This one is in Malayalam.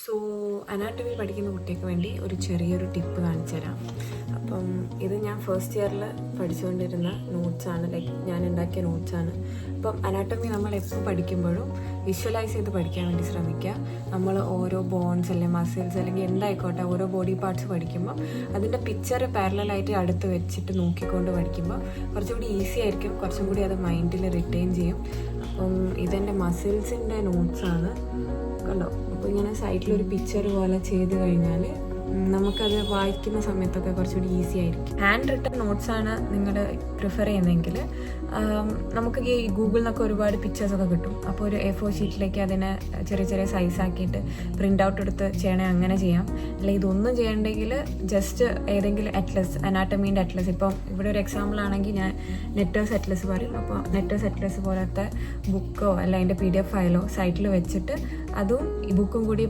സോ അനാട്ടമി പഠിക്കുന്ന കുട്ടിക്ക് വേണ്ടി ഒരു ചെറിയൊരു ടിപ്പ് കാണിച്ചു തരാം. അപ്പം ഇത് ഞാൻ ഫസ്റ്റ് ഇയറിൽ പഠിച്ചുകൊണ്ടിരുന്ന നോട്ട്സാണ്, ലൈക്ക് ഞാൻ ഉണ്ടാക്കിയ നോട്ട്സാണ്. അപ്പം അനാട്ടമി നമ്മൾ എപ്പോൾ പഠിക്കുമ്പോഴും വിഷ്വലൈസ് ചെയ്ത് പഠിക്കാൻ വേണ്ടി ശ്രമിക്കുക. നമ്മൾ ഓരോ ബോൺസ് അല്ലെങ്കിൽ മസിൽസ് അല്ലെങ്കിൽ എന്തായിക്കോട്ടെ ഓരോ ബോഡി പാർട്സ് പഠിക്കുമ്പോൾ അതിൻ്റെ പിക്ചർ പാരലലായിട്ട് അടുത്ത് വെച്ചിട്ട് നോക്കിക്കൊണ്ട് പഠിക്കുമ്പോൾ കുറച്ചുകൂടി ഈസി ആയിരിക്കും, കുറച്ചും കൂടി അത് മൈൻഡിൽ റിറ്റെയിൻ ചെയ്യും. അപ്പം ഇതെൻ്റെ മസിൽസിൻ്റെ നോട്ട്സാണ്, കണ്ടോ. അപ്പോൾ ഇങ്ങനെ സൈഡിലൊരു പിക്ചർ പോലെ ചെയ്ത് കഴിഞ്ഞാൽ നമുക്കത് വായിക്കുന്ന സമയത്തൊക്കെ കുറച്ചുകൂടി ഈസി ആയിരിക്കും. ഹാൻഡ് റിട്ടൺ നോട്ട്സാണ് നിങ്ങൾ പ്രിഫർ ചെയ്യുന്നതെങ്കിൽ നമുക്ക് ഈ ഗൂഗിളിൽ നിന്നൊക്കെ ഒരുപാട് പിക്ചേഴ്സൊക്കെ കിട്ടും. അപ്പോൾ ഒരു A4 ഷീറ്റിലേക്ക് അതിനെ ചെറിയ ചെറിയ സൈസാക്കിയിട്ട് പ്രിൻ്റ് ഔട്ട് എടുത്ത് ചെയ്യണേ അങ്ങനെ ചെയ്യാം. അല്ലെങ്കിൽ ഇതൊന്നും ചെയ്യണമെങ്കിൽ ജസ്റ്റ് ഏതെങ്കിലും അറ്റ്ലസ്, അനാട്ടമീൻ്റെ അറ്റ്ലസ്, ഇപ്പം ഇവിടെ ഒരു എക്സാമ്പിൾ ആണെങ്കിൽ ഞാൻ നെറ്റേഴ്സ് അറ്റ്ലസ് പറയും. അപ്പോൾ നെറ്റേഴ്സ് അറ്റ്ലസ് പോലത്തെ ബുക്കോ അല്ല അതിൻ്റെ PDF ഫയലോ സൈറ്റിൽ വെച്ചിട്ട് അതും ഈ ബുക്കും കൂടി